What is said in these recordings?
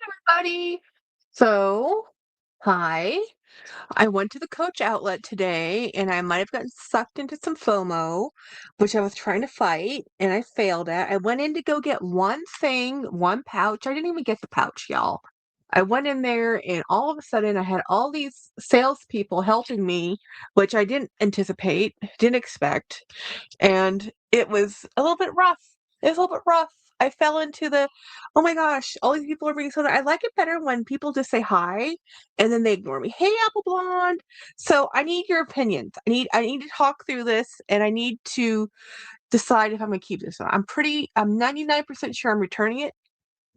Everybody. So, hi. I went to the Coach outlet today and I might have gotten sucked into some FOMO, which I was trying to fight and I failed at. I went in to go get one thing, one pouch. I didn't even get the pouch, y'all. I went in there and all of a sudden I had all these salespeople helping me, which I didn't anticipate, didn't expect. And it was a little bit rough. It was a little bit rough. I fell into the, oh my gosh, all these people are being so nice. I like it better when people just say hi and then they ignore me. Hey, Apple Blonde. So I need your opinions. I need to talk through this and I need to decide if I'm gonna keep this one. I'm 99% sure I'm returning it,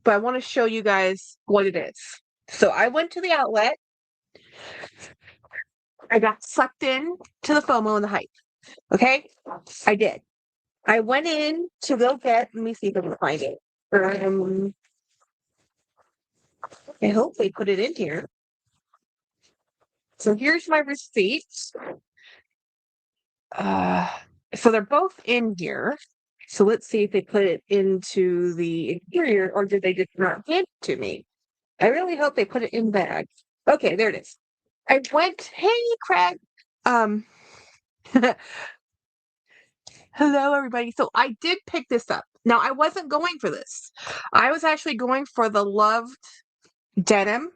but I want to show you guys what it is. So I went to the outlet. I got sucked in to the FOMO and the hype. Okay? I did. I went in to go get, let me see if I can find it. Um, I hope they put it in here. So here's my receipts. Uh, so they're both in here. So let's see if they put it into the interior or did they just not hand it to me? I really hope they put it in bag. Okay, there it is. I went, hey, Craig. Um, hello, everybody. So I did pick this up. Now, I wasn't going for this. I was actually going for the loved denim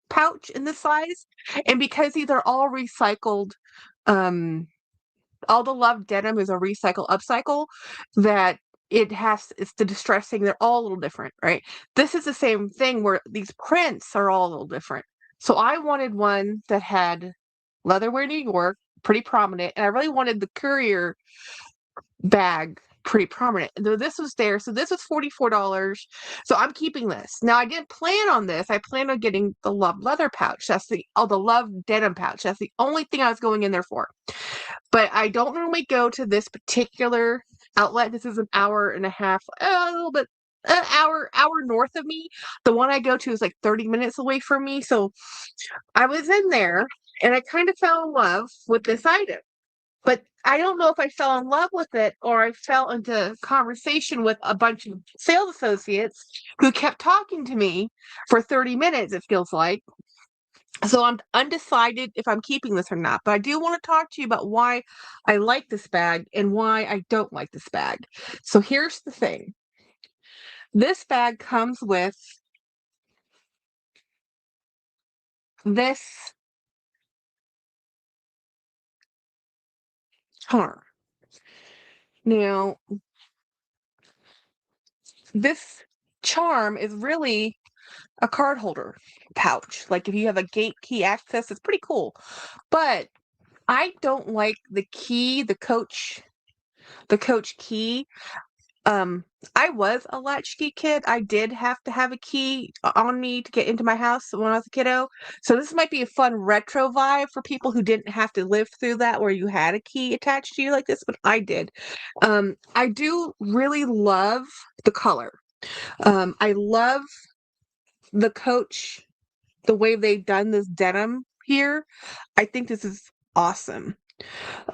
pouch in this size. And because these are all recycled, um, all the Love denim is a recycle upcycle that it's the distressing, they're all a little different, right? This is the same thing where these prints are all a little different. So I wanted one that had Leatherware New York, pretty prominent, and I really wanted the courier bag pretty prominent. Though this was there, so this was $44. So I'm keeping this. Now I didn't plan on this. I planned on getting the Love leather pouch. The Love denim pouch. That's the only thing I was going in there for. But I don't normally go to this particular outlet. This is an hour and a half, a little bit, an hour north of me. The one I go to is like 30 minutes away from me. So I was in there and I kind of fell in love with this item. But I don't know if I fell in love with it or I fell into conversation with a bunch of sales associates who kept talking to me for 30 minutes, it feels like. So I'm undecided if I'm keeping this or not, but I do want to talk to you about why I like this bag and why I don't like this bag. So here's the thing. This bag comes with this charm. Now, this charm is really a card holder pouch. Like if you have a gate key access, it's pretty cool. But I don't like the key, the coach key. Um, I was a latchkey kid. I did have to have a key on me to get into my house when I was a kiddo. So this might be a fun retro vibe for people who didn't have to live through that where you had a key attached to you like this, but I did. I do really love the color. I love the Coach, the way they've done this denim here. I think this is awesome.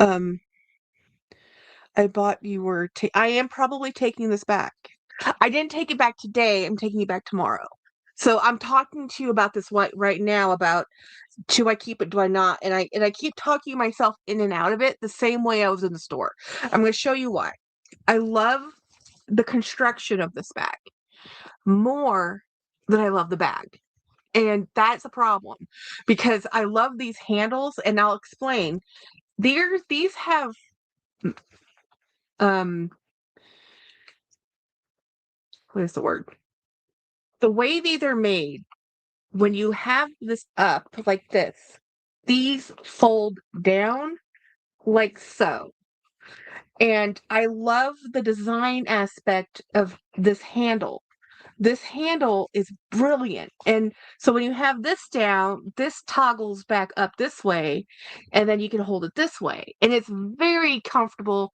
Um, I am probably taking this back. I didn't take it back today. I'm taking it back tomorrow. So I'm talking to you about this right now about do I keep it, do I not? And I keep talking myself in and out of it the same way I was in the store. I'm going to show you why. I love the construction of this bag more than I love the bag. And that's a problem because I love these handles and I'll explain. These have um what is the word? The way these are made, when you have this up like this, these fold down like so. And I love the design aspect of this handle. This handle is brilliant. And so when you have this down, this toggles back up this way, and then you can hold it this way. And it's very comfortable,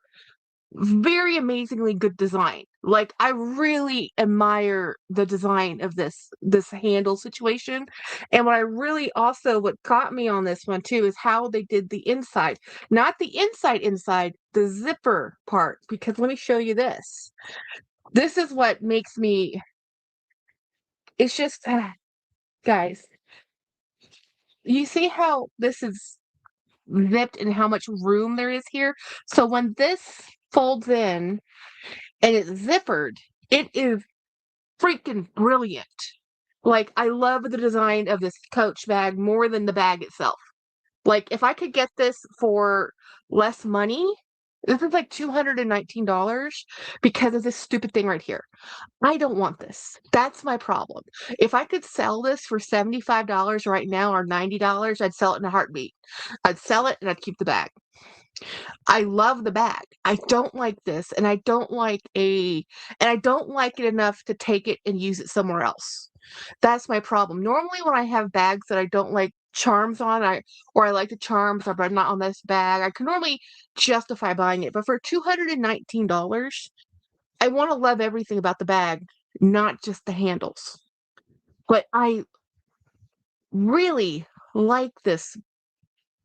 very amazingly good design. Like I really admire the design of this handle situation. And what got me on this one too is how they did the inside. Not the inside, the zipper part because let me show you this. This is what makes me it's just Guys, you see how this is zipped and how much room there is here? So when this folds in and it's zippered, it is freaking brilliant. Like, I love the design of this Coach bag more than the bag itself. Like, if I could get this for less money, this is like $219 because of this stupid thing right here. I don't want this. That's my problem. If I could sell this for $75 right now or $90, I'd sell it in a heartbeat. I'd sell it and I'd keep the bag. I love the bag. I don't like this, and I don't like it enough to take it and use it somewhere else. That's my problem. Normally when I have bags that I don't like charms on, I like the charms, but I'm not on this bag, I can normally justify buying it. But for $219, I want to love everything about the bag, not just the handles. But I really like this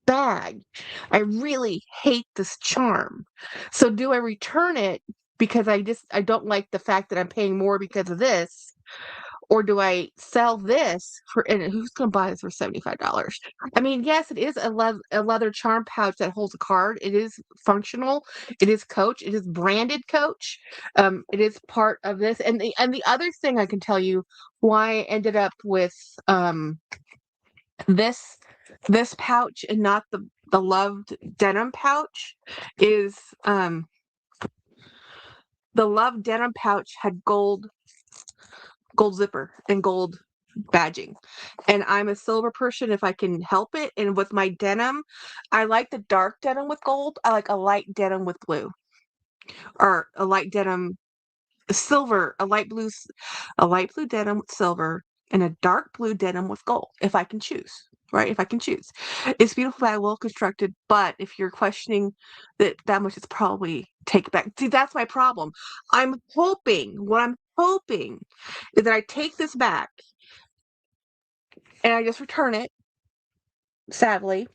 bag. I really hate this charm. So do I return it because I don't like the fact that I'm paying more because of this? Or do I sell this for, and who's going to buy this for $75? I mean, yes, it is a leather charm pouch that holds a card. It is functional. It is Coach. It is branded Coach. It is part of this. And the other thing I can tell you why I ended up with this this pouch and not the loved denim pouch is the loved denim pouch had gold zipper and gold badging, and I'm a silver person if I can help it. And with my denim, I like the dark denim with gold. I like a light denim with blue, or a light denim silver, a light blue denim with silver, and a dark blue denim with gold, if I can choose. Right, if I can choose. It's beautiful, well constructed, but if you're questioning that much, it's probably take it back. See, that's my problem. What I'm hoping is that I take this back and I just return it, sadly,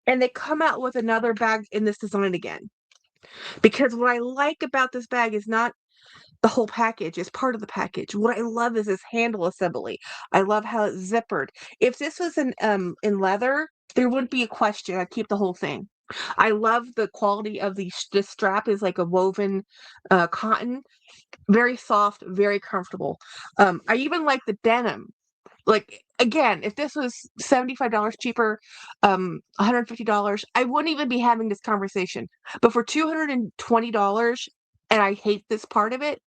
and they come out with another bag in this design again. Because what I like about this bag is not the whole package, is part of the package. What I love is this handle assembly. I love how it's zippered. If this was in leather, there wouldn't be a question. I'd keep the whole thing. I love the quality of the strap is like a woven cotton, very soft, very comfortable. I even like the denim. Like, again, if this was $75 cheaper, $150, I wouldn't even be having this conversation. But for $220, and I hate this part of it,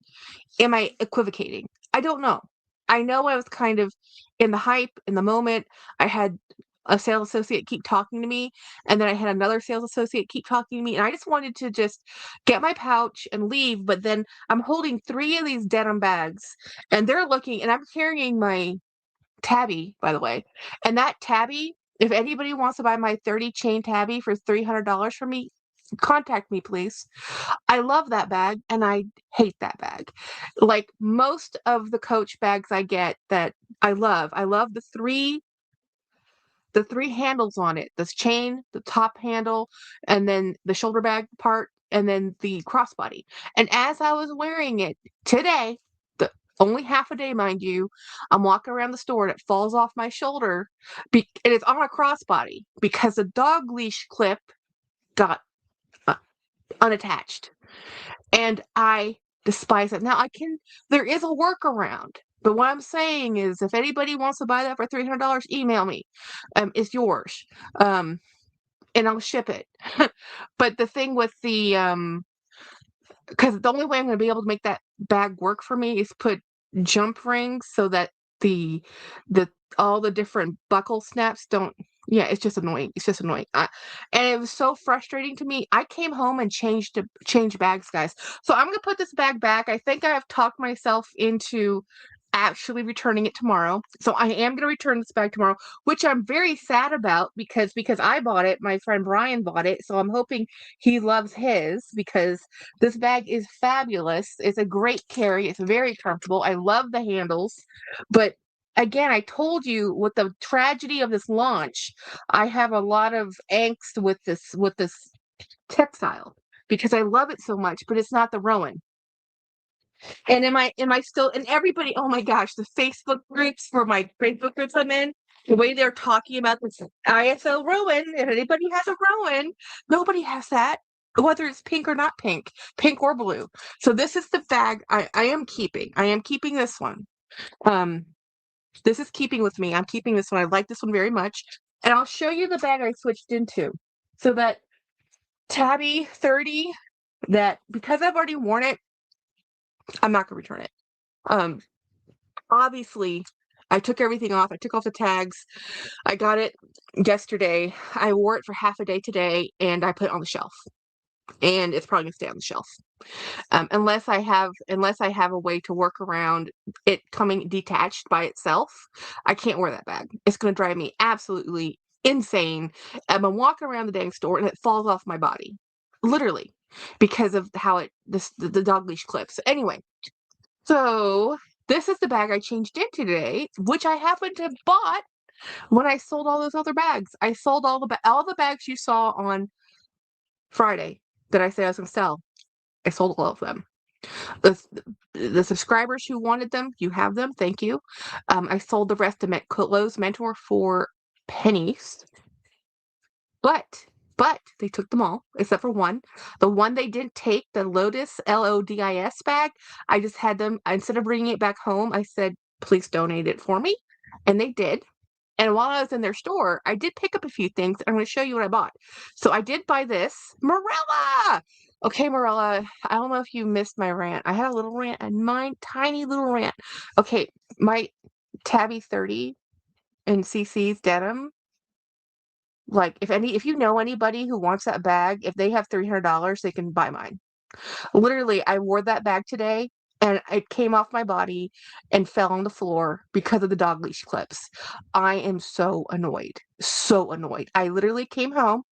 am I equivocating? I don't know. I know I was kind of in the hype, in the moment. I had a sales associate keep talking to me, and then I had another sales associate keep talking to me, and I just wanted to just get my pouch and leave. But then I'm holding 3 of these denim bags, and they're looking, and I'm carrying my Tabby, by the way. And that Tabby, if anybody wants to buy my 30 chain Tabby for $300 from me, contact me, please. I love that bag and I hate that bag. Like most of the Coach bags I get that I love the three handles on it, this chain, the top handle, and then the shoulder bag part, and then the crossbody. And as I was wearing it today, the only half a day, mind you, I'm walking around the store and it falls off my shoulder, and it's on a crossbody because the dog leash clip got uh, unattached, and I despise it. Now there is a workaround. But what I'm saying is, if anybody wants to buy that for $300, email me. It's yours. And I'll ship it. But the thing with because the only way I'm going to be able to make that bag work for me is put jump rings so that the the all the different buckle snaps don't. Yeah, it's just annoying. It's just annoying. And it was so frustrating to me. I came home and changed bags, guys. So I'm gonna put this bag back. I think I have talked myself into actually returning it tomorrow. So I am gonna return this bag tomorrow, which I'm very sad about because I bought it. My friend Brian bought it, so I'm hoping he loves his because this bag is fabulous. It's a great carry. It's very comfortable. I love the handles, but again, I told you with the tragedy of this launch, I have a lot of angst with this textile because I love it so much, but it's not the Rowan. And am I still, and everybody, oh my gosh, the Facebook groups for my Facebook groups I'm in, the way they're talking about this ISO Rowan, if anybody has a Rowan, nobody has that, whether it's pink or not pink, pink or blue. So this is the bag I am keeping. I am keeping this one. This is keeping with me. I'm keeping this one. I like this one very much. And I'll show you the bag I switched into. So that Tabby 30, that because I've already worn it, I'm not gonna return it. Obviously, I took everything off. I took off the tags. I got it yesterday. I wore it for half a day today, and I put it on the shelf. And it's probably gonna stay on the shelf, unless I have a way to work around it coming detached by itself. I can't wear that bag. It's gonna drive me absolutely insane. I'm gonna walk around the dang store and it falls off my body, literally, because of how the dog leash clips. Anyway, so this is the bag I changed into today, which I happened to have bought when I sold all those other bags. I sold all the bags you saw on Friday that I said I was going to sell. I sold all of them. The subscribers who wanted them, you have them. Thank you. I sold the rest of Lowe's Mentor for pennies. But they took them all except for one. The one they didn't take, the Lotus LODIS bag, I just had them, instead of bringing it back home, I said, please donate it for me. And they did. And while I was in their store, I did pick up a few things. I'm going to show you what I bought. So I did buy this Morella. Okay, Morella, I don't know if you missed my rant. I had a little rant, and my tiny little rant. Okay, my Tabby 30 and CC's denim. Like, if you know anybody who wants that bag, if they have $300, they can buy mine. Literally, I wore that bag today and it came off my body and fell on the floor because of the dog leash clips. I am so annoyed. So annoyed. I literally came home.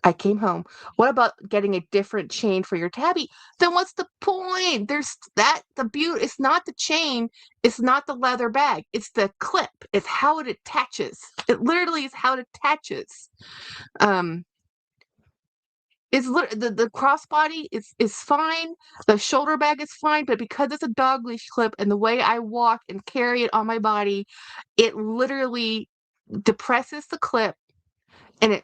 I came home. What about getting a different chain for your Tabby? Then what's the point? The beauty. It's not the chain. It's not the leather bag. It's the clip. It's how it attaches. It literally is how it attaches. Um, the crossbody is fine. The shoulder bag is fine, but because it's a dog leash clip and the way I walk and carry it on my body, it literally depresses the clip and it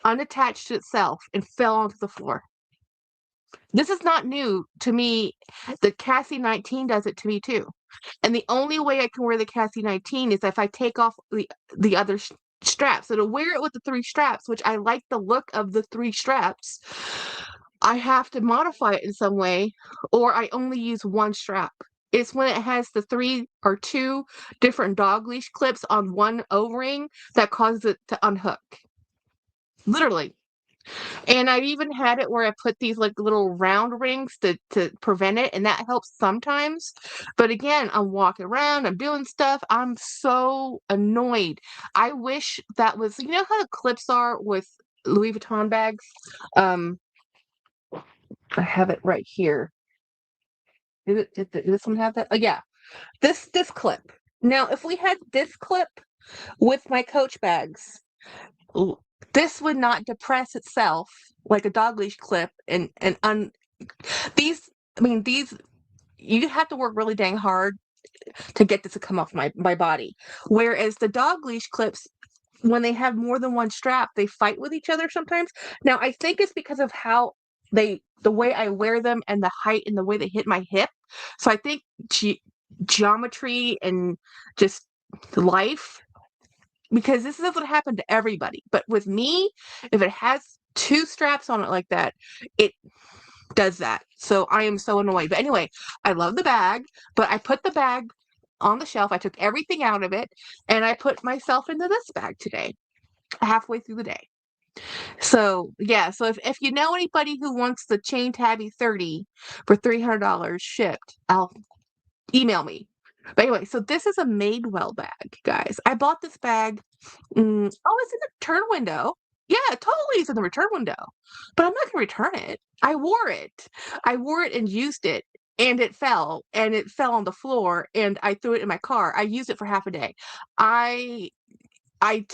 unattached itself and fell onto the floor. This is not new to me. The Cassie 19 does it to me too. And the only way I can wear the Cassie 19 is if I take off the other straps. So to wear it with the 3 straps, which I like the look of the 3 straps, I have to modify it in some way, or I only use 1 strap. It's when it has the 3 or 2 different dog leash clips on one O-ring that causes it to unhook. Literally. And I've even had it where I put these like little round rings to prevent it, and that helps sometimes. But again, I'm walking around, I'm doing stuff. I'm so annoyed. I wish that was, you know how the clips are with Louis Vuitton bags? I have it right here. Did this one have that? Oh yeah. This clip. Now, if we had this clip with my Coach bags, this would not depress itself like a dog leash clip these, I mean, these, you have to work really dang hard to get this to come off my body. Whereas the dog leash clips, when they have more than 1 strap, they fight with each other sometimes. Now, I think it's because of how the way I wear them and the height and the way they hit my hip. So I think geometry and just life, because this doesn't happen to everybody. But with me, if it has 2 straps on it like that, it does that. So I am so annoyed. But anyway, I love the bag, but I put the bag on the shelf. I took everything out of it and I put myself into this bag today, halfway through the day. So yeah, so if you know anybody who wants the chain Tabby 30 for $300 shipped, I'll email me. But anyway, so this is a Madewell bag, guys. I bought this bag. It's in the return window. Yeah, totally is in the return window. But I'm not gonna return it. I wore it. I wore it and used it, and it fell on the floor, and I threw it in my car. I used it for half a day. I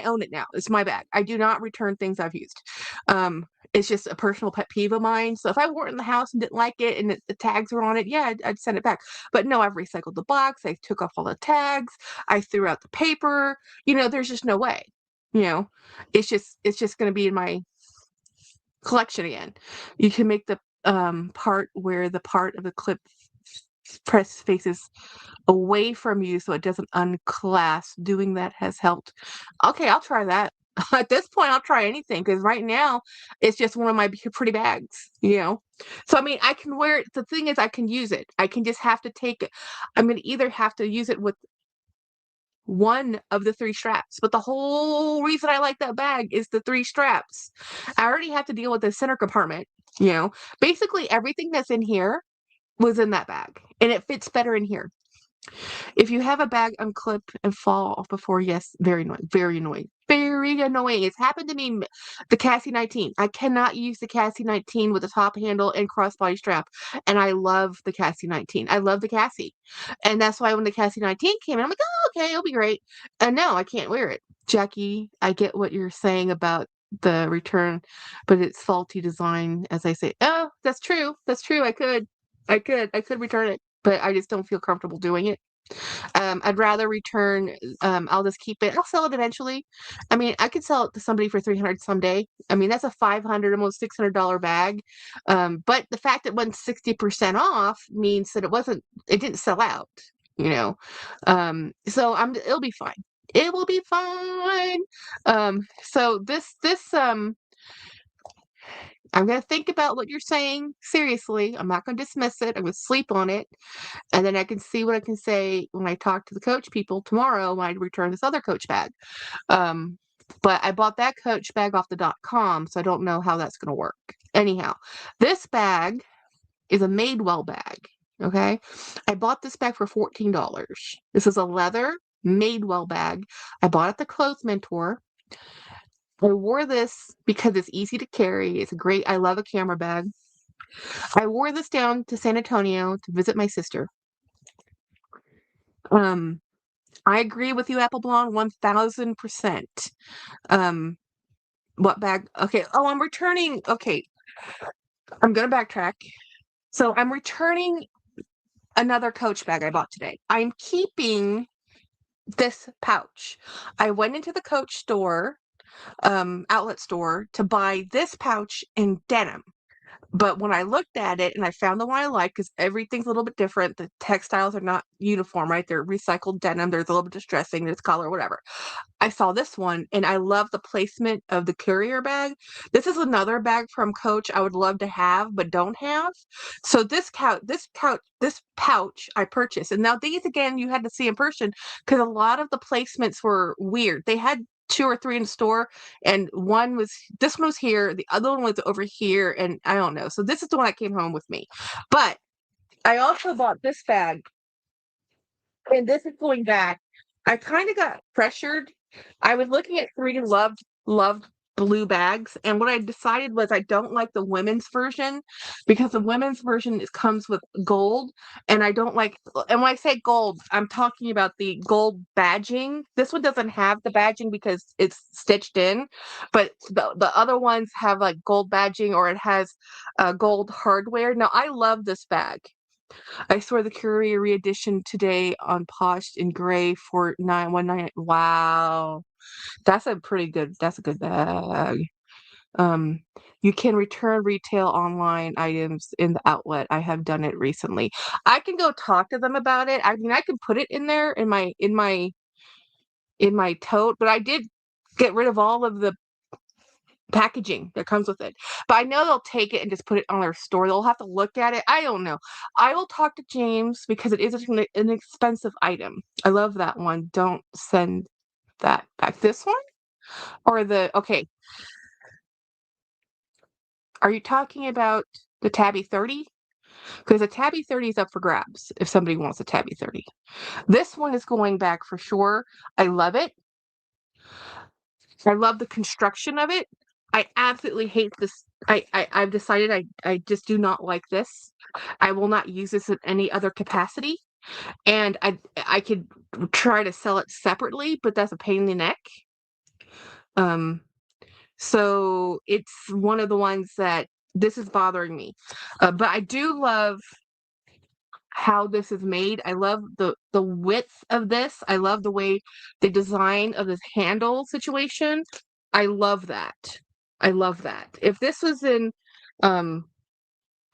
own it now. It's my bag. I do not return things I've used. It's just a personal pet peeve of mine. So if I wore it in the house and didn't like it and the tags were on it, yeah, I'd send it back. But no, I've recycled the box. I took off all the tags. I threw out the paper. There's just no way. It's just going to be in my collection again. You can make the part where the part of the clip press faces away from you so it doesn't unclasp. Doing that has helped. Okay, I'll try that. At this point, I'll try anything because right now it's just one of my pretty bags. So, I mean, I can wear it. The thing is, I can use it. I can just have to take it. I'm going to either have to use it with one of the 3 straps. But the whole reason I like that bag is the 3 straps. I already have to deal with the center compartment. Basically, everything that's in here was in that bag, and it fits better in here. If you have a bag unclip and fall off before, yes, very annoying, very annoying, very annoying. It's happened to me, the Cassie 19. I cannot use the Cassie 19 with the top handle and crossbody strap, and I love the Cassie 19. I love the Cassie, and that's why when the Cassie 19 came in, I'm like, oh, okay, it'll be great. And no, I can't wear it. Jackie, I get what you're saying about the return, but it's faulty design, as I say. Oh, that's true. That's true. I could return it, but I just don't feel comfortable doing it. I'd rather return. I'll just keep it. I'll sell it eventually. I mean, I could sell it to somebody for $300 someday. I mean, that's a $500, almost $600 bag. But the fact it wasn't 60% off means that it didn't sell out. So it'll be fine. It will be fine. So this I'm gonna think about what you're saying seriously. I'm not gonna dismiss it. I'm gonna sleep on it. And then I can see what I can say when I talk to the Coach people tomorrow when I return this other Coach bag. Um, but I bought that Coach bag off the .com, so I don't know how that's going to work. Anyhow, this bag is a Madewell bag. Okay, I bought this bag for $14. This is a leather Madewell bag. I bought at the Clothes Mentor. I wore this because it's easy to carry. It's great. I love a camera bag. I wore this down to San Antonio to visit my sister. Um, I agree with you, Apple Blonde, 1000%. What bag? Okay. Oh, I'm returning. Okay. I'm going to backtrack. So I'm returning another Coach bag I bought today. I'm keeping this pouch. I went into the Coach store, outlet store, to buy this pouch in denim. But when I looked at it and I found the one I like, because everything's a little bit different, the textiles are not uniform, right? They're recycled denim. There's a little bit of distressing, there's color, whatever. I saw this one and I love the placement of the courier bag. This is another bag from Coach I would love to have, but don't have. So this pouch I purchased. And now these, again, you had to see in person because a lot of the placements were weird. They had 2 or 3 in the store, and this one was here, the other one was over here, and I don't know. So this is the one that came home with me. But I also bought this bag, and this is going back. I kind of got pressured. I was looking at 3 loved blue bags, and what I decided was I don't like the women's version because the women's version comes with gold, and I don't like. And when I say gold, I'm talking about the gold badging. This one doesn't have the badging because it's stitched in, but the other ones have like gold badging or it has gold hardware. Now I love this bag. I saw the Courier reedition today on Posh in gray for 919. Wow. That's a good bag. Um, you can return retail online items in the outlet. I have done it recently. I can go talk to them about it. I mean, I can put it in there in my tote, but I did get rid of all of the packaging that comes with it. But I know they'll take it and just put it on their store. They'll have to look at it. I don't know. I will talk to James because it is an expensive item. I love that one. Don't send that back. This one? Okay. Are you talking about the Tabby 30? Because the Tabby 30 is up for grabs if somebody wants a Tabby 30. This one is going back for sure. I love it. I love the construction of it. I absolutely hate this. I've decided I just do not like this. I will not use this in any other capacity. and I could try to sell it separately, but that's a pain in the neck. Um, so it's one of the ones that this is bothering me. But I do love how this is made. I love the width of this. I love the way the design of this handle situation. I love that. I love that. If this was in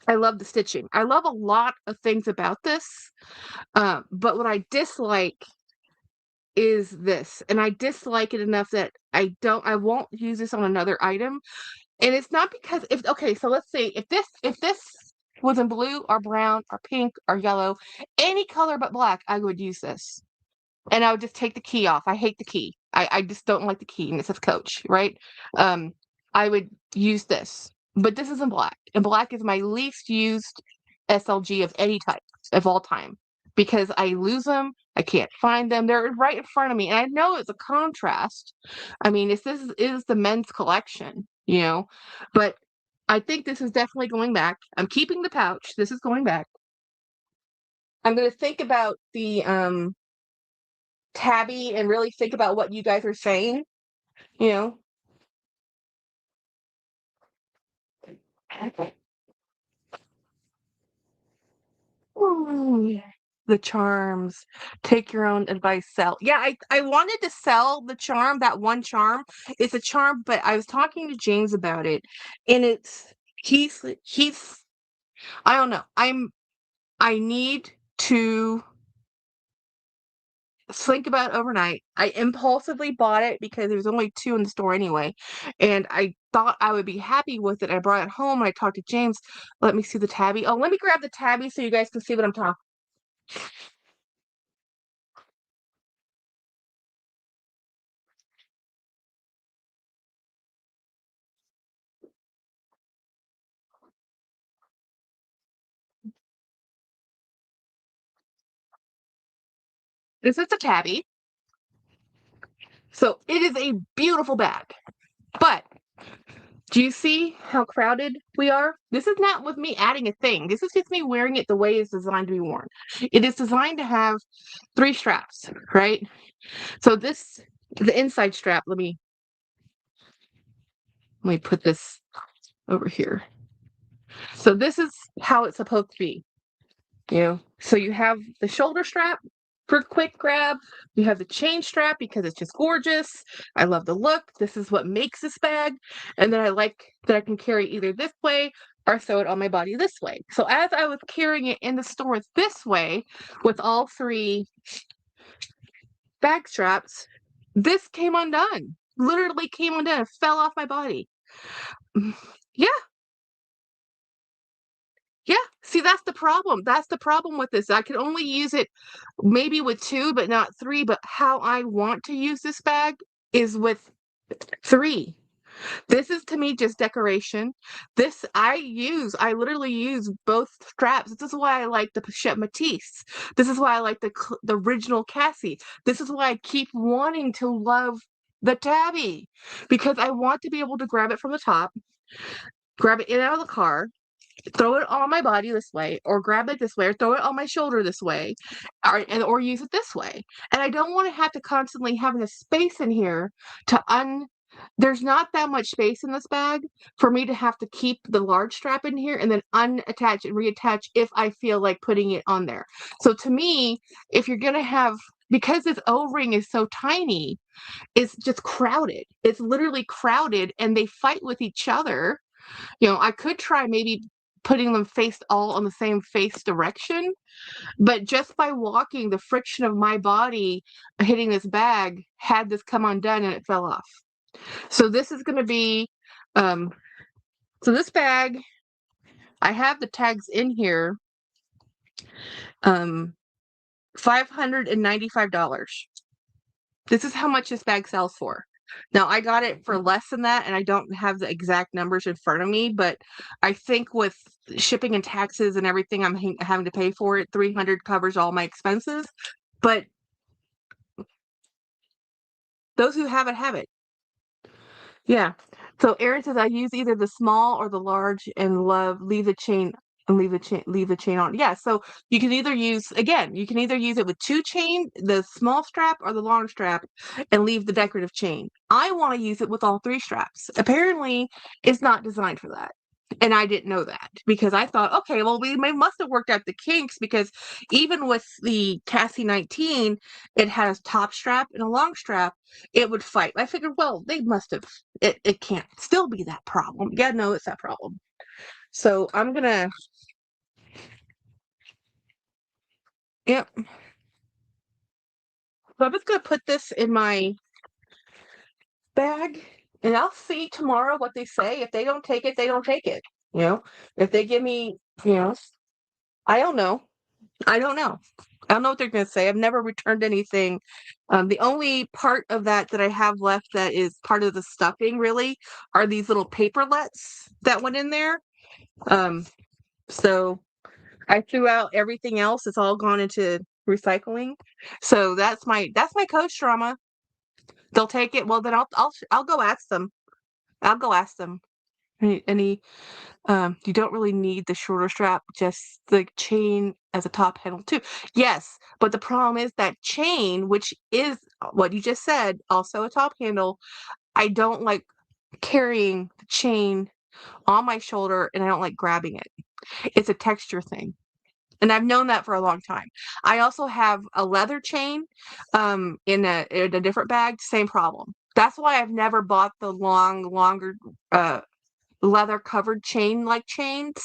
I love the stitching. I love a lot of things about this. But what I dislike is this. And I dislike it enough that I won't use this on another item. And it's not because if okay, so let's say if this was in blue or brown or pink or yellow, any color but black, I would use this. And I would just take the key off. I hate the key. I just don't like the key, and it says Coach, right? Um, I would use this. But this is in black. And black is my least used SLG of any type of all time. Because I lose them, I can't find them. They're right in front of me. And I know it's a contrast. I mean, this is the men's collection, you know. But I think this is definitely going back. I'm keeping the pouch. This is going back. I'm gonna think about the Tabby and really think about what you guys are saying, you know. Ooh, the charms. Take your own advice, sell. Yeah, I wanted to sell the charm, that one charm. It's a charm, but I was talking to James about it, and he's I don't know. I need to think about it overnight. I impulsively bought it because there was only two in the store anyway, and I thought I would be happy with it. I brought it home and I talked to James. Let me see the Tabby. Oh, let me grab the Tabby so you guys can see what I'm talking. This is the Tabby. So it is a beautiful bag. But do you see how crowded we are? This is not with me adding a thing. This is just me wearing it the way it's designed to be worn. It is designed to have three straps, right? So the inside strap, let me put this over here. So this is how it's supposed to be. So you have the shoulder strap for quick grab. You have the chain strap because it's just gorgeous. I love the look. This is what makes this bag. And then I like that I can carry either this way or throw it on my body this way. So as I was carrying it in the store this way with all three bag straps, this came undone. Literally came undone. It fell off my body. Yeah, yeah, see, that's the problem. That's the problem with this. I can only use it maybe with two, but not three. But how I want to use this bag is with three. This is to me just decoration. I literally use both straps. This is why I like the Pochette Matisse. This is why I like the original Cassie. This is why I keep wanting to love the Tabby because I want to be able to grab it from the top, grab it in and out of the car, throw it on my body this way, or grab it this way, or throw it on my shoulder this way, or use it this way. And I don't want to have to constantly have a space in here to there's not that much space in this bag for me to have to keep the large strap in here and then unattach and reattach if I feel like putting it on there. So to me, if you're gonna have because this O-ring is so tiny, it's just crowded. It's literally crowded and they fight with each other. I could try maybe putting them faced all on the same face direction, but just by walking, the friction of my body hitting this bag had this come undone and it fell off. So this is going to be, so this bag, I have the tags in here, $595. This is how much this bag sells for. Now, I got it for less than that, and I don't have the exact numbers in front of me, but I think with shipping and taxes and everything I'm having to pay for it, $300 covers all my expenses. But those who have it have it. Yeah. So Erin says I use either the small or the large and leave the chain and leave the chain on. Yeah, so you can either use it with two chain, the small strap or the long strap, and leave the decorative chain. I want to use it with all three straps. Apparently, it's not designed for that. And I didn't know that because I thought, okay, well, we must have worked out the kinks because even with the Cassie 19, it had a top strap and a long strap. It would fight. I figured, well, they must have. It can't still be that problem. Yeah, no, it's that problem. So I'm gonna. Yep. So I'm just gonna put this in my bag, and I'll see tomorrow what they say. If they don't take it, they don't take it. You know, if they give me, you know, I don't know. I don't know. I don't know what they're going to say. I've never returned anything. The only part of that I have left that is part of the stuffing, really, are these little paperlets that went in there. Um, so I threw out everything else. It's all gone into recycling. So that's my coach drama. They'll take it. Well, then I'll go ask them. I'll go ask them. Any you don't really need the shorter strap, just the chain as a top handle too. Yes, but the problem is that chain, which is what you just said, also a top handle. I don't like carrying the chain on my shoulder, and I don't like grabbing it. It's a texture thing. And I've known that for a long time. I also have a leather chain in a different bag, same problem. That's why I've never bought the longer leather covered chain like chains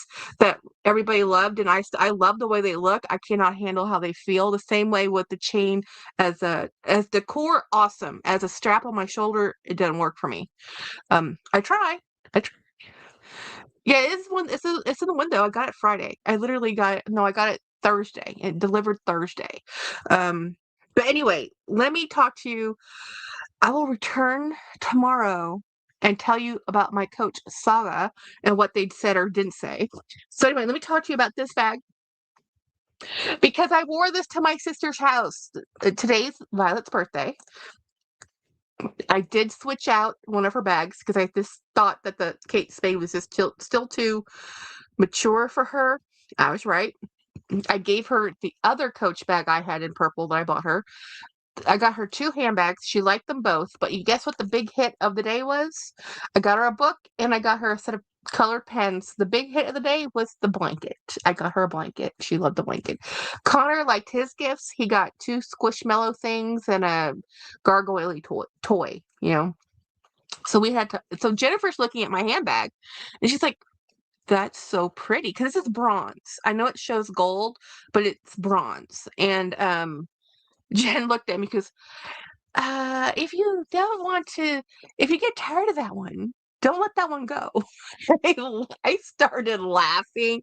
that everybody loved, and I love the way they look. I cannot handle how they feel. The same way with the chain as decor, awesome. As a strap on my shoulder, it doesn't work for me. I try. I tr- yeah, it's in the window. I got it Friday. I literally got it. No, I got it Thursday. It delivered Thursday. Um, but anyway, let me talk to you. I will return tomorrow and tell you about my Coach saga and what they said or didn't say. So anyway, let me talk to you about this bag because I wore this to my sister's house. Today's Violet's birthday. I did switch out one of her bags because I just thought that the Kate Spade was just still too mature for her. I was right. I gave her the other Coach bag I had in purple that I bought her. I got her two handbags. She liked them both, but you guess what the big hit of the day was? I got her a book and I got her a set of colored pens. The big hit of the day was the blanket. I got her a blanket. She loved the blanket. Connor liked his gifts. He got two Squishmallow things and a gargoyle toy, you know. So Jennifer's looking at my handbag and she's like, that's so pretty because this is bronze. I know it shows gold, but it's bronze. And Jen looked at me because if you don't want to, if you get tired of that one, don't let that one go. I started laughing.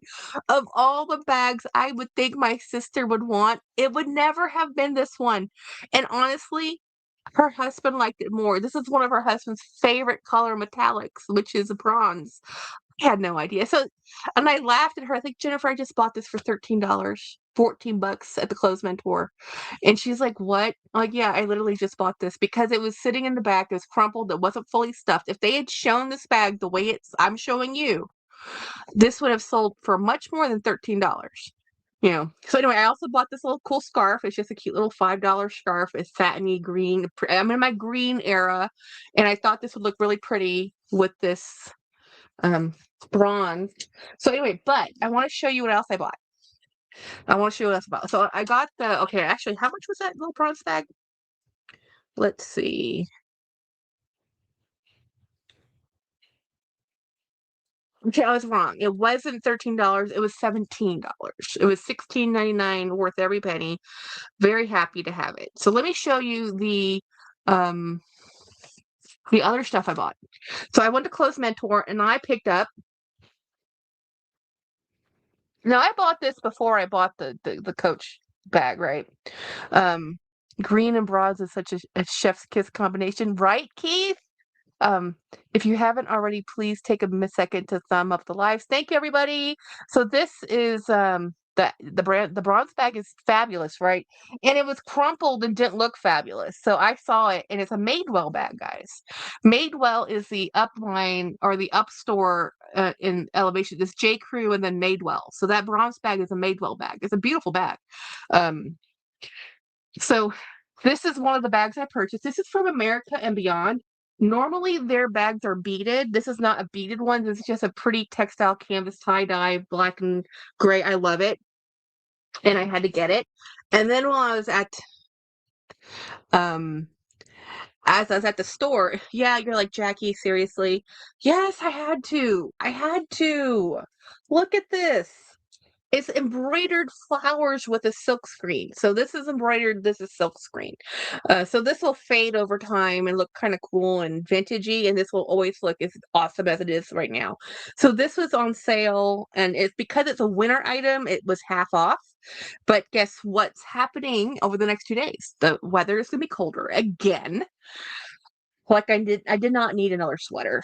Of all the bags I would think my sister would want, it would never have been this one. And honestly, her husband liked it more. This is one of her husband's favorite color metallics, which is bronze. I had no idea. So, and I laughed at her. I think, Jennifer, I just bought this for $13, $14 at the Clothes Mentor. And she's like, what? I'm like, yeah, I literally just bought this because it was sitting in the back. It was crumpled. It wasn't fully stuffed. If they had shown this bag the way I'm showing you, this would have sold for much more than $13. You know. So anyway, I also bought this little cool scarf. It's just a cute little $5 scarf. It's satiny green. I'm in my green era, and I thought this would look really pretty with this bronze. So anyway, but I want to show you what else I bought. I want to show you what else I bought. So I got okay, actually, how much was that little bronze bag? Let's see. Okay, I was wrong. It wasn't $13. It was $17. It was $16.99, worth every penny. Very happy to have it. So let me show you the other stuff I bought. So I went to Clothes Mentor and I picked up. Now I bought this before I bought the Coach bag, right? Um, green and bronze is such a chef's kiss combination, right, Keith? Um, if you haven't already, please take a second to thumb up the lives. Thank you, everybody. So this is the bronze bag is fabulous, right? And it was crumpled and didn't look fabulous. So I saw it, and it's a Madewell bag, guys. Madewell is the upline or the up store in elevation. It's J. Crew and then Madewell. So that bronze bag is a Madewell bag. It's a beautiful bag. Um, so this is one of the bags I purchased. This is from America and Beyond. Normally their bags are beaded. This is not a beaded one. This is just a pretty textile canvas tie-dye, black and gray. I love it. And I had to get it. And then while I was at um as I was at the store, yeah, you're like, Jackie, seriously? Yes, I had to. I had to. Look at this. It's embroidered flowers with a silk screen. So this is embroidered, this is silk screen. So this will fade over time and look kind of cool and vintagey, and this will always look as awesome as it is right now. So this was on sale, and it's because it's a winter item, it was half off. But guess what's happening over the next 2 days? The weather is going to be colder again. Like I did not need another sweater.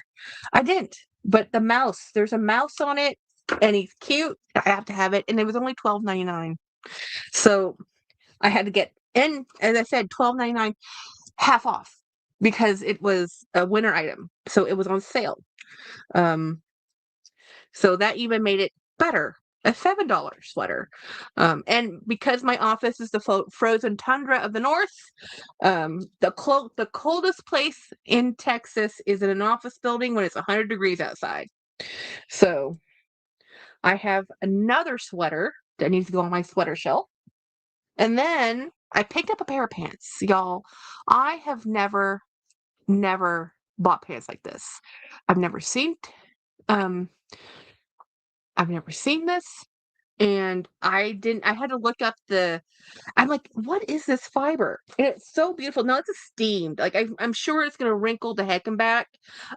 I didn't. But the mouse, there's a mouse on it, and he's cute. I have to have it, and it was only $12.99. So I had to get, and as I said, $12.99 half off because it was a winter item. So it was on sale. So that even made it better. A $7 sweater. And because my office is the frozen tundra of the north, the coldest place in Texas is in an office building when it's 100 degrees outside. So I have another sweater that needs to go on my sweater shelf. And then I picked up a pair of pants. Y'all, I have never bought pants like this. I've never seen um I've never seen this. And I had to look up I'm like, what is this fiber? And it's so beautiful. No, it's a steamed. Like I'm sure it's gonna wrinkle the heck and back.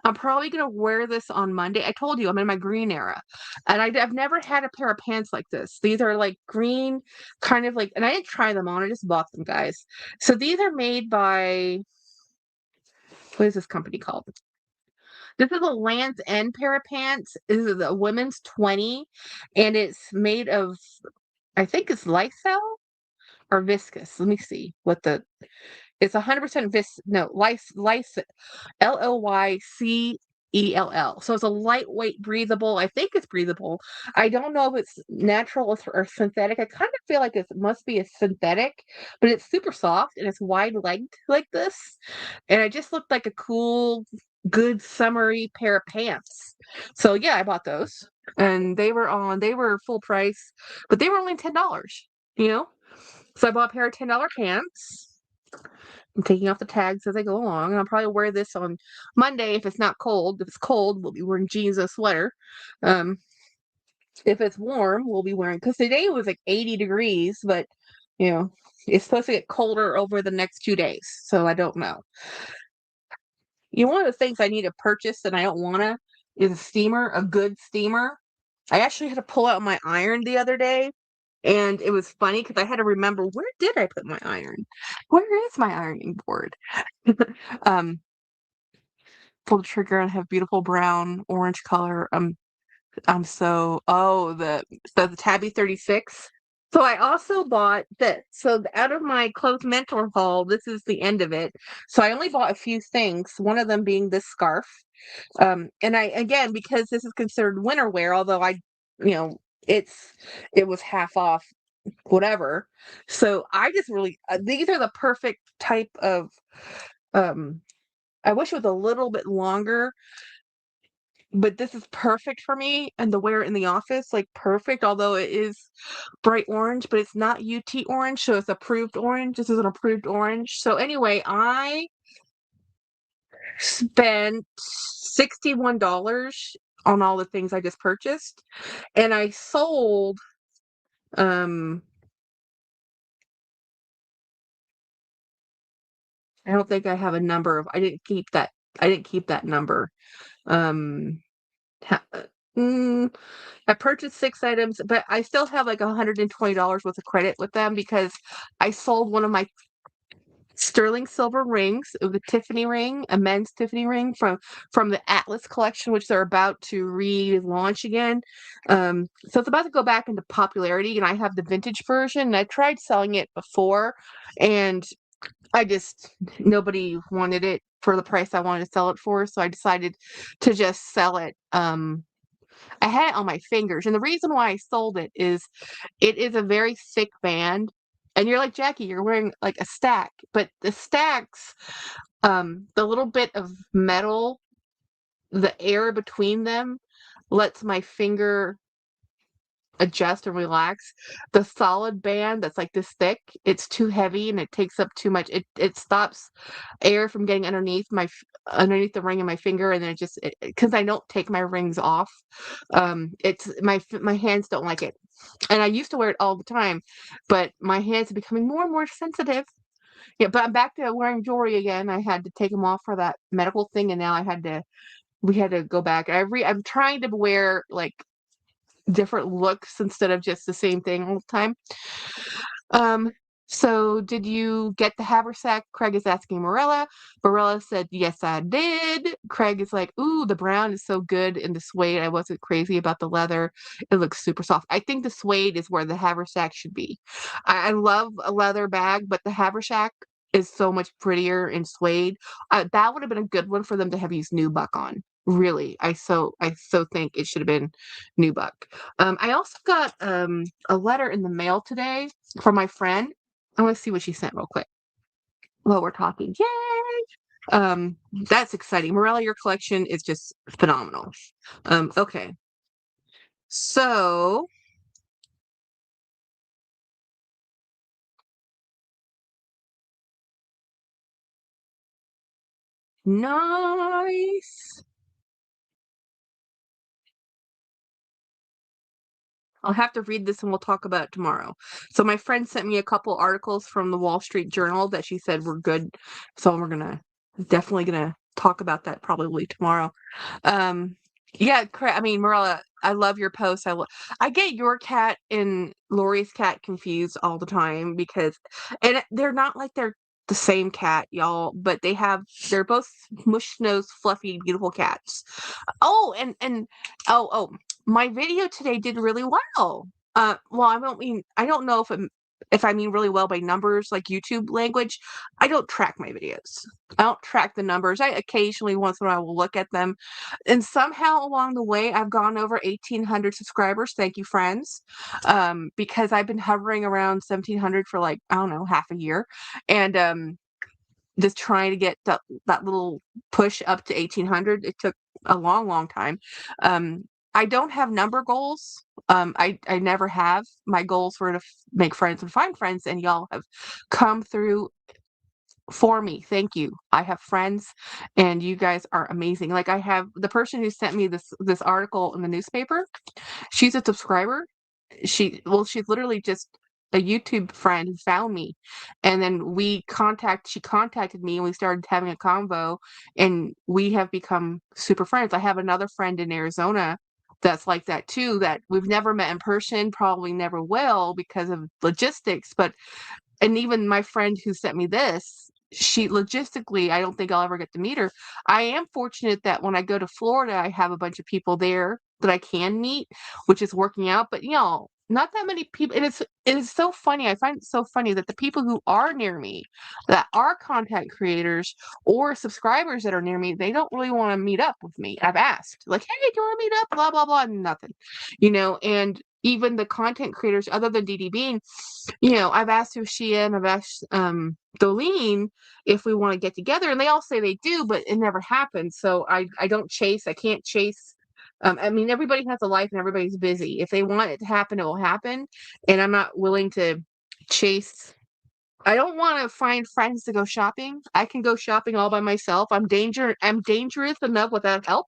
I'm probably gonna wear this on Monday. I told you I'm in my green era, and I've never had a pair of pants like this. These are like green, kind of like, and I didn't try them on. I just bought them, guys. So these are made by, what is this company called? This is a Land's End pair of pants. This is a women's 20, and it's made of, I think it's Lysol or viscous. Let me see what it's 100% Lycell. So it's a lightweight, breathable. I think it's breathable. I don't know if it's natural or synthetic. I kind of feel like it must be a synthetic, but it's super soft and it's wide legged like this. And it just looked like a cool, good summery pair of pants. So yeah, I bought those. And they were full price, but they were only $10, you know? So I bought a pair of $10 pants. I'm taking off the tags as I go along, and I'll probably wear this on Monday if it's not cold. If it's cold, we'll be wearing jeans and a sweater. Um, if it's warm, we'll be wearing, because today it was like 80 degrees, but you know, it's supposed to get colder over the next 2 days, so I don't know. You know, one of the things I need to purchase and I don't wanna is a steamer, a good steamer. I actually had to pull out my iron the other day, and it was funny because I had to remember, where did I put my iron? Where is my ironing board? um, Pull the trigger and have beautiful brown, orange color. I'm so, the Tabby 36. So I also bought that. So out of my clothes mentor haul, this is the end of it. So I only bought a few things. One of them being this scarf. And I, again, because this is considered winter wear, although you know, it was half off, whatever. So I just really, these are the perfect type of, um, I wish it was a little bit longer, but this is perfect for me and the wear in the office, like perfect, although it is bright orange, but it's not UT orange, so it's approved orange. This is an approved orange. So anyway, I spent $61 on all the things I just purchased, and I sold I don't think I have a number of, I didn't keep that number. Um ha- uh, mm, I purchased 6 items, but I still have like $120 worth of credit with them because I sold one of my sterling silver rings. It was a Tiffany ring, a men's Tiffany ring from the Atlas collection, which they're about to relaunch again. So it's about to go back into popularity, and I have the vintage version. And I tried selling it before, and nobody wanted it for the price I wanted to sell it for, so I decided to just sell it I had it on my fingers, and the reason why I sold it is a very thick band, and you're like, "Jackie, you're wearing, like, a stack," but the stacks, the little bit of metal, the air between them lets my finger adjust and relax. The solid band that's, like, this thick, it's too heavy and it takes up too much it stops air from getting underneath the ring of my finger, and then it just because I don't take my rings off, it's my hands don't like it. And I used to wear it all the time, but my hands are becoming more and more sensitive. Yeah, but I'm back to wearing jewelry again. I had to take them off for that medical thing, and now we had to go back. I'm trying to wear, like, different looks instead of just the same thing all the time. Um, so did you get the haversack? Craig is asking Morella. Morella said, yes, I did. Craig is like, ooh, the brown is so good in the suede. I wasn't crazy about the leather. It looks super soft. I think the suede is where the haversack should be. I love a leather bag, but the haversack is so much prettier in suede. That would have been a good one for them to have used nubuck on. Really, I so think it should have been nubuck. I also got a letter in the mail today from my friend. I want to see what she sent real quick while we're talking. Yay! That's exciting. Morella, your collection is just phenomenal. Okay. So nice. I'll have to read this and we'll talk about it tomorrow. So my friend sent me a couple articles from the Wall Street Journal that she said were good. So definitely gonna talk about that probably tomorrow. Um, yeah, I mean, Marilla, I love your posts. I get your cat and Lori's cat confused all the time because, and they're not like they're the same cat, y'all, but they're both mush nose, fluffy, beautiful cats. Oh, and my video today did really well. Well, I don't know if I mean really well by numbers, like YouTube language. I don't track my videos. I don't track the numbers. I occasionally, once in a while, will look at them. And somehow along the way, I've gone over 1,800 subscribers. Thank you, friends. Because I've been hovering around 1,700 for, like, I don't know, half a year. And just trying to get that little push up to 1,800. It took a long, long time. I don't have number goals. I never have. My goals were to make friends and find friends, and y'all have come through for me. Thank you. I have friends, and you guys are amazing. Like, I have the person who sent me this article in the newspaper. She's a subscriber. She's literally just a YouTube friend who found me, and then she contacted me, and we started having a convo, and we have become super friends. I have another friend in Arizona that's like that too, that we've never met in person, probably never will because of logistics, but and even my friend who sent me this, she logistically, I don't think I'll ever get to meet her. I am fortunate that when I go to Florida, I have a bunch of people there that I can meet, which is working out. But not that many people. And it is so funny. I find it so funny that the people who are near me, that are content creators or subscribers that are near me, they don't really want to meet up with me. I've asked, like, hey, do you want to meet up? Blah blah blah. Nothing, and even the content creators other than DD Bean, I've asked Ushia and I've asked Dolene if we want to get together, and they all say they do, but it never happens. So I don't chase. I can't chase. I mean, everybody has a life and everybody's busy. If they want it to happen, it will happen. And I'm not willing to chase. I don't want to find friends to go shopping. I can go shopping all by myself. I'm dangerous enough without help.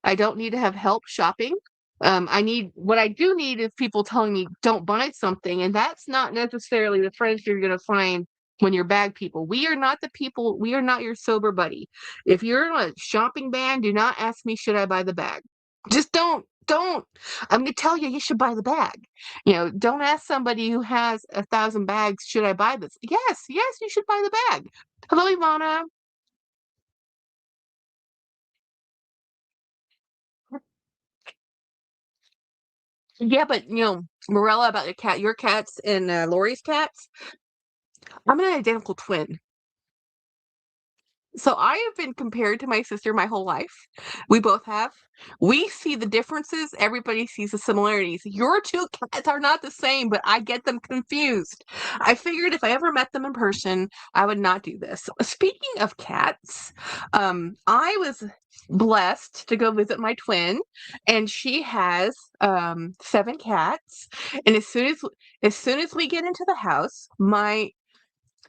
I don't need to have help shopping. What I do need is people telling me don't buy something, and that's not necessarily the friends you're going to find when you're bag people. We are not the people, we are not your sober buddy. If you're in a shopping ban, do not ask me, should I buy the bag? Just don't. I'm going to tell you, you should buy the bag. Don't ask somebody who has 1,000 bags, should I buy this? Yes, you should buy the bag. Hello, Ivana. Yeah, but Morella, about your cats and Lori's cats. I'm an identical twin. So I have been compared to my sister my whole life. We both have. We see the differences. Everybody sees the similarities. Your two cats are not the same, but I get them confused. I figured if I ever met them in person, I would not do this. Speaking of cats, I was blessed to go visit my twin, and she has 7 cats. And as soon as we get into the house, my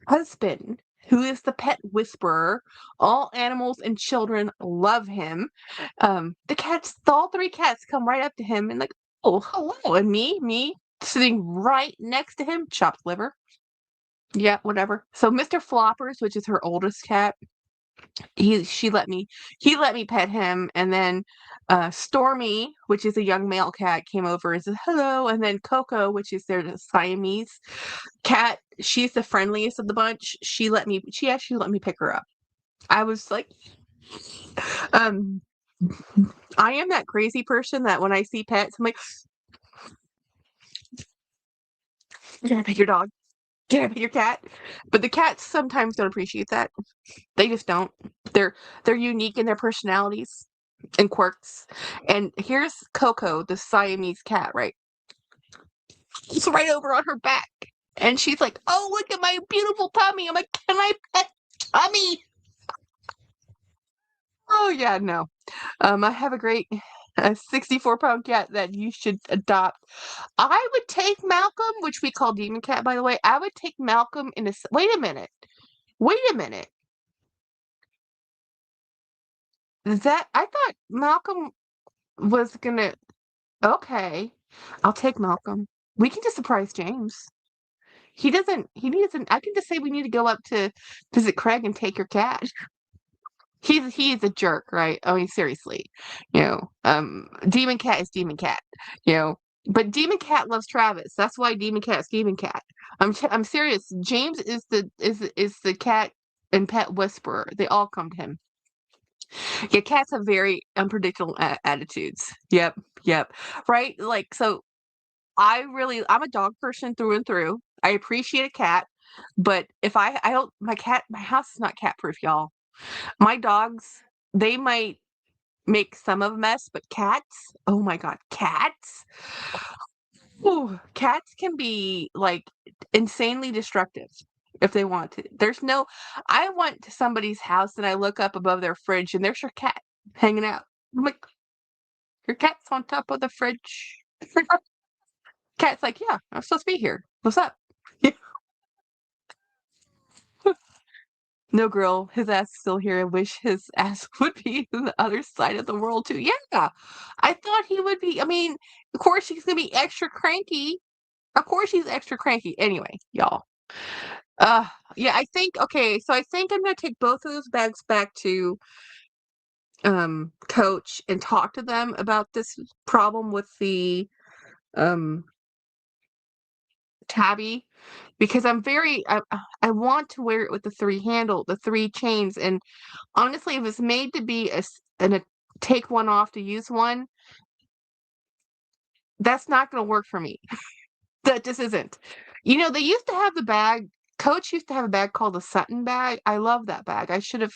husband, who is the pet whisperer. All animals and children love him. All 3 cats come right up to him and like, oh, hello. And me sitting right next to him, chopped liver. Yeah, whatever. So Mr. Floppers, which is her oldest cat, he let me pet him, and then Stormy, which is a young male cat, came over and said hello, and then Coco, which is their Siamese cat, she's the friendliest of the bunch. She actually let me pick her up. I was like, um I am that crazy person that when I see pets, I'm like, can I pet your dog? Can I pet your cat? But the cats sometimes don't appreciate that. They just don't. They're they're unique in their personalities and quirks. And here's Coco, the Siamese cat, right? It's right over on her back. And she's like, oh, look at my beautiful tummy. I'm like, can I pet tummy? Oh, yeah, no. I have a great 64-pound cat that you should adopt. I would take Malcolm, which we call Demon Cat, by the way. I would take Malcolm in a. Wait a minute. Wait a minute. I thought Malcolm was gonna. Okay. I'll take Malcolm. We can just surprise James. I can just say we need to go up to visit Craig and take your cat. He's a jerk, right? I mean, seriously. Demon Cat is Demon Cat, you know. But Demon Cat loves Travis. That's why Demon Cat's Demon Cat. I'm serious. James is the cat and pet whisperer. They all come to him. Yeah, cats have very unpredictable attitudes. Yep, yep. Right? Like, so I'm a dog person through and through. I appreciate a cat, but if I don't, my house is not cat proof, y'all. My dogs, they might make some of a mess, but cats, oh my God, cats. Ooh, cats can be like insanely destructive if they want to. I went to somebody's house and I look up above their fridge and there's your cat hanging out. I'm like, your cat's on top of the fridge. Cat's like, yeah, I'm supposed to be here. What's up? No, girl, his ass is still here. I wish his ass would be in the other side of the world too. Yeah, I thought he would be. I mean, of course he's gonna be extra cranky. Of course he's extra cranky. Anyway, y'all. Uh, yeah, I think okay. So I think I'm gonna take both of those bags back to coach and talk to them about this problem with the um tabby because I want to wear it with the 3 chains, and honestly, if it's made to be a take one off to use one, that's not going to work for me. That just isn't. They used to have the bag. Coach used to have a bag called the Sutton bag. I love that bag. I should have.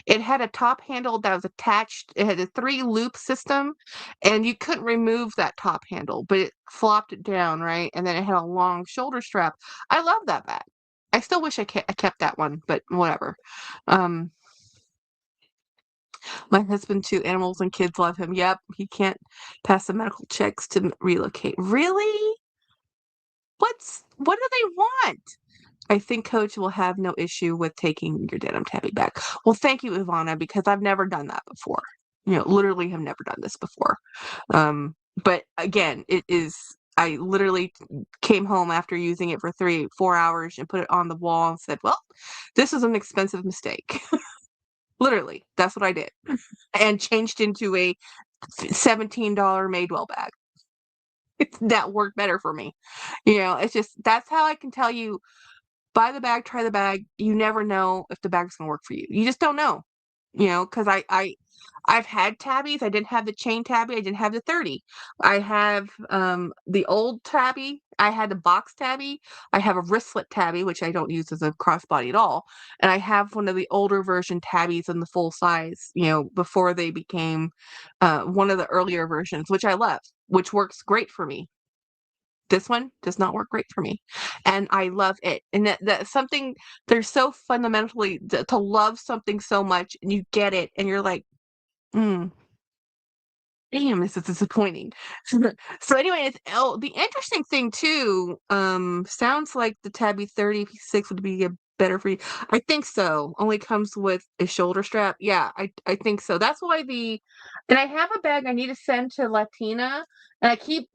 It had a top handle that was attached. It had a 3-loop system, and you couldn't remove that top handle, but it flopped it down, right? And then it had a long shoulder strap. I love that bag. I still wish I kept that one, but whatever. Um, my husband too. Animals and kids love him. Yep, he can't pass the medical checks to relocate. Really? What do they want? I think coach will have no issue with taking your denim tabby back. Well, thank you, Ivana, because I've never done that before. Literally have never done this before. But again, I literally came home after using it for 4 hours and put it on the wall and said, well, this is an expensive mistake. Literally, that's what I did. And changed into a $17 Madewell bag. That worked better for me. It's just, that's how I can tell you, buy the bag, try the bag. You never know if the bag's gonna work for you. You just don't know, because I've had tabbies. I didn't have the chain tabby. I didn't have the 30. I have the old tabby. I had the box tabby. I have a wristlet tabby, which I don't use as a crossbody at all. And I have one of the older version tabbies in the full size, before they became one of the earlier versions, which I love, which works great for me. This one does not work great for me, and I love it. And that's something, they're so fundamentally to love something so much, and you get it, and you're like, mm, damn, this is disappointing. So anyway, the interesting thing too, sounds like the Tabby 36 would be a better for you. I think so. Only comes with a shoulder strap. Yeah, I think so. That's why and I have a bag I need to send to Latina, and I keep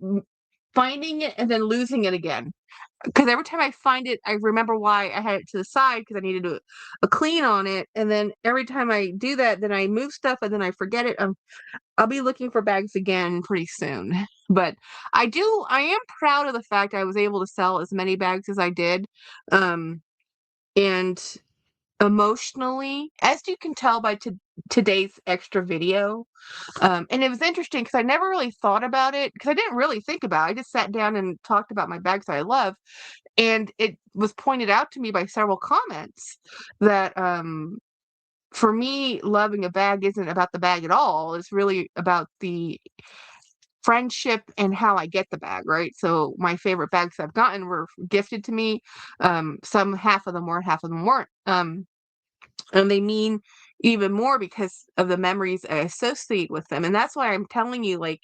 finding it and then losing it again. Because every time I find it, I remember why I had it to the side because I needed a clean on it. And then every time I do that, then I move stuff and then I forget it. I'll be looking for bags again pretty soon. But I am proud of the fact I was able to sell as many bags as I did. And emotionally, as you can tell by today's extra video, and it was interesting because I never really thought about it because I didn't really think about it. I just sat down and talked about my bags I love. And it was pointed out to me by several comments that for me, loving a bag isn't about the bag at all. It's really about the friendship and how I get the bag, right? So my favorite bags I've gotten were gifted to me. Some half of them were, half of them weren't. And they mean even more because of the memories I associate with them. And that's why I'm telling you, like,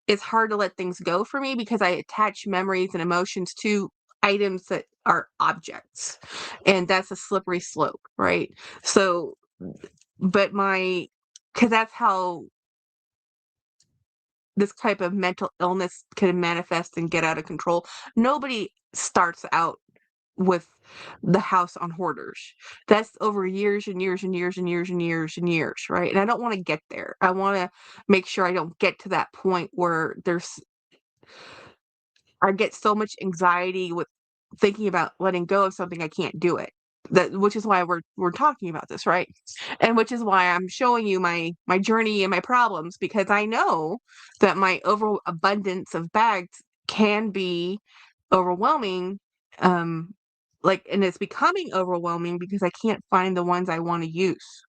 it's hard to let things go for me because I attach memories and emotions to items that are objects. And that's a slippery slope, right? So, but because that's how this type of mental illness can manifest and get out of control. Nobody starts out with the house on hoarders. That's over years and years and years and years and years and years, right? And I don't want to get there. I want to make sure I don't get to that point where I get so much anxiety with thinking about letting go of something I can't do it. Which is why we're talking about this, right? And which is why I'm showing you my journey and my problems because I know that my overabundance of bags can be overwhelming. Um, and it's becoming overwhelming because I can't find the ones I want to use.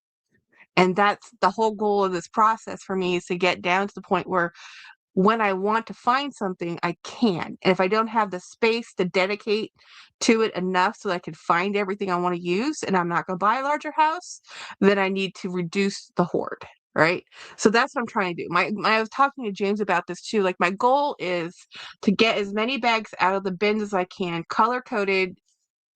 And that's the whole goal of this process for me is to get down to the point where when I want to find something, I can. And if I don't have the space to dedicate to it enough so that I can find everything I want to use and I'm not going to buy a larger house, then I need to reduce the hoard. Right. So that's what I'm trying to do. I was talking to James about this too. Like my goal is to get as many bags out of the bins as I can, color coded,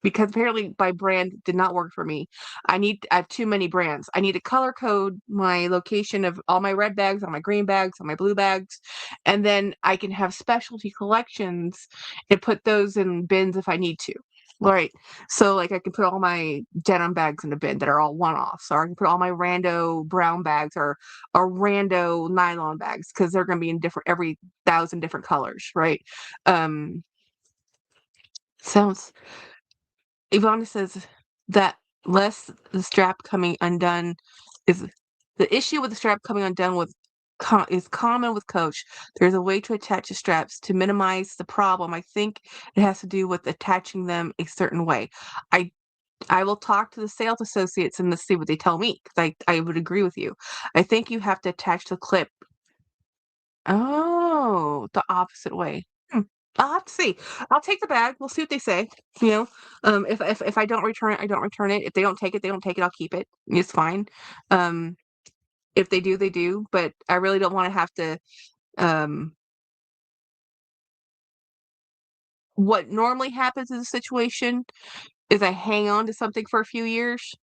because apparently my brand did not work for me. I have too many brands. I need to color code my location of all my red bags, all my green bags, all my blue bags, and then I can have specialty collections and put those in bins if I need to. Right. So like I can put all my denim bags in a bin that are all one-offs, or I can put all my rando brown bags or rando nylon bags because they're going to be in every 1,000 different colors, right? Um, sounds Ivana says that less the strap coming undone is the issue with the strap coming undone is common with Coach. There's a way to attach the straps to minimize the problem. I think it has to do with attaching them a certain way. I I will talk to the sales associates and let's see what they tell me because I would agree with you. I think you have to attach the clip. Oh, the opposite way. I'll have to see. I'll take the bag. We'll see what they say. You know, if I don't return it, I don't return it. If they don't take it, they don't take it. I'll keep it. It's fine. Um, if they do, they do. But I really don't want to have to. Um, what normally happens in a situation is I hang on to something for a few years,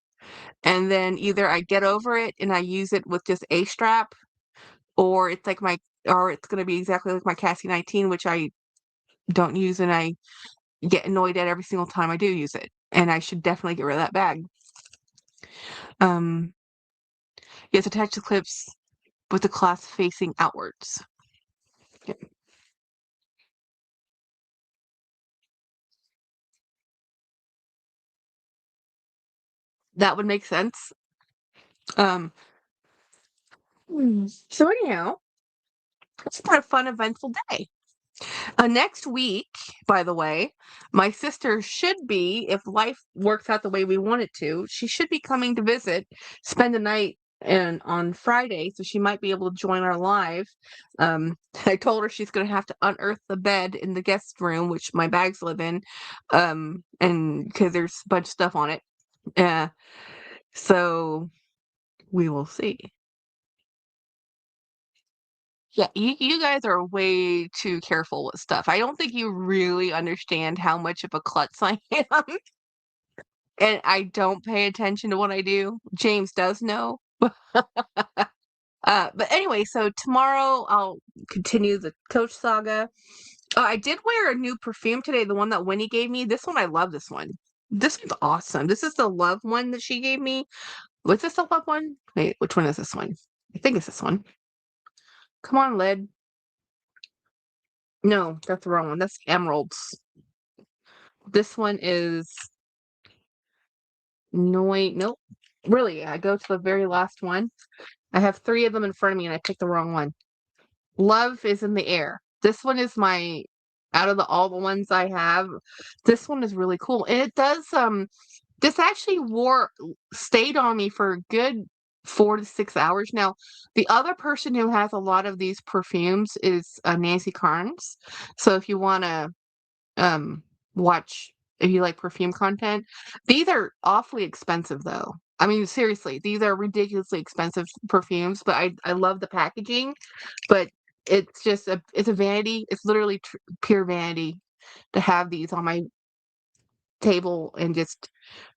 and then either I get over it and I use it with just a strap, or or it's going to be exactly like my Cassie 19, which I don't use, and I get annoyed at every single time I do use it. And I should definitely get rid of that bag. Um, yes, attach the clips with the clasp facing outwards. Yep. That would make sense. Um, So anyhow, it's been a fun, eventful day. Next week, by the way, my sister should be, if life works out the way we want it to, she should be coming to visit, spend the night and on Friday, so she might be able to join our live. I told her she's going to have to unearth the bed in the guest room, which my bags live in, and because there's a bunch of stuff on it. So we will see. Yeah, you guys are way too careful with stuff. I don't think you really understand how much of a klutz I am, and I don't pay attention to what I do. James does know. But anyway, so tomorrow I'll continue the Coach saga. I did wear a new perfume today, the one that Winnie gave me. This one, I love this one. This one's awesome. This is the love one that she gave me. Was this the love one? Wait, which one is this one? I think it's this one. Come on, lid. No, that's the wrong one. That's emeralds. This one is nope. Really, I go to the very last one. I have 3 of them in front of me and I picked the wrong one. Love is in the air. This one is my out of all the ones I have, this one is really cool. And it does this actually stayed on me for a good 4 to 6 hours. Now, the other person who has a lot of these perfumes is Nancy Carnes. So if you want to watch, if you like perfume content, these are awfully expensive though. I mean, seriously, these are ridiculously expensive perfumes, but I love the packaging, but it's just it's a vanity. It's literally pure vanity to have these on my table, and just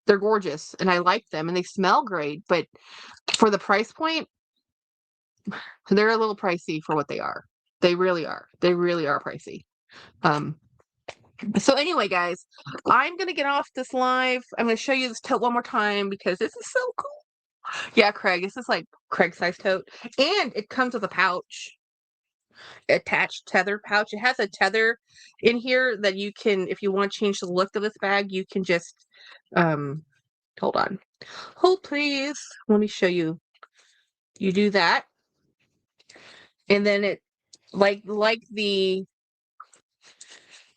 they're gorgeous and I like them and they smell great, but for the price point, they're a little pricey for what they are. They really are. They really are pricey. Um So anyway, guys, I'm gonna get off this live. I'm gonna show you this tote one more time because this is so cool. Yeah, Craig, this is like Craig size tote, and it comes with a pouch, attached tether pouch. It has a tether in here that you can, if you want to change the look of this bag, you can just hold on. Hold please. Let me show you. You do that, and then it like the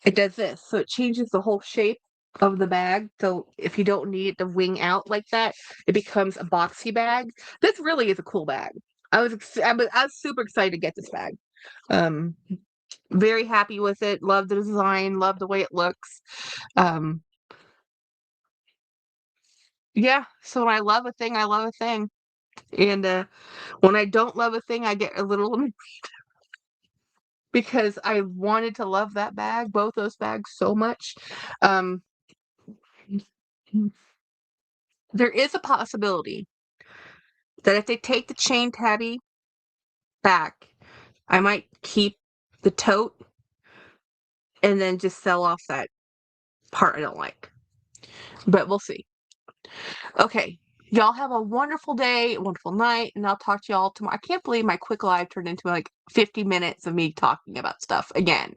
it does this. So it changes the whole shape of the bag. So if you don't need it to wing out like that, it becomes a boxy bag. This really is a cool bag. I was super excited to get this bag. Um, very happy with it. Love the design. Love the way it looks. Um, yeah. So when I love a thing, I love a thing. And when I don't love a thing, I get a little because I wanted to love that bag, both those bags, so much. Um, there is a possibility that if they take the chain tabby back, I might keep the tote and then just sell off that part I don't like. But we'll see. Okay. Y'all have a wonderful day, a wonderful night, and I'll talk to y'all tomorrow. I can't believe my quick live turned into like 50 minutes of me talking about stuff again.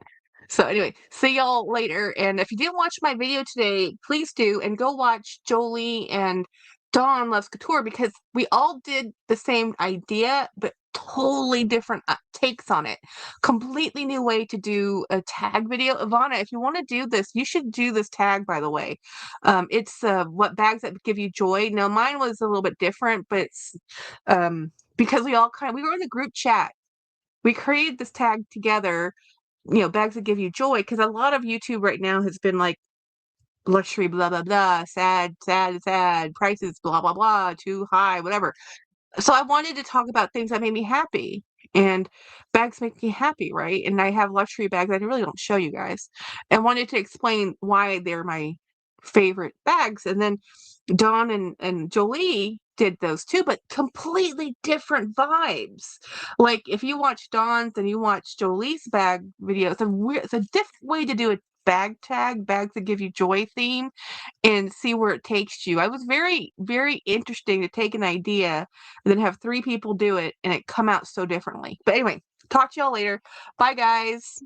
So anyway, see y'all later. And if you didn't watch my video today, please do, and go watch Jolie and Dawn Loves Couture, because we all did the same idea, but totally different takes on it. Completely new way to do a tag video. Ivana, if you want to do this, you should do this tag, by the way. It's what bags that give you joy. Now mine was a little bit different, but it's because we were in the group chat. We created this tag together, bags that give you joy, because a lot of YouTube right now has been like luxury, blah, blah, blah, sad, sad, sad, prices, blah, blah, blah, too high, whatever. So I wanted to talk about things that made me happy, and bags make me happy, right? And I have luxury bags that I really don't show you guys. And wanted to explain why they're my favorite bags. And then Dawn and Jolie did those too, but completely different vibes. Like if you watch Dawn's and you watch Jolie's bag video, it's a different way to do a bag tag, bags that give you joy theme, and see where it takes you. I was very, very interesting to take an idea and then have 3 people do it and it come out so differently. But anyway, talk to y'all later. Bye guys.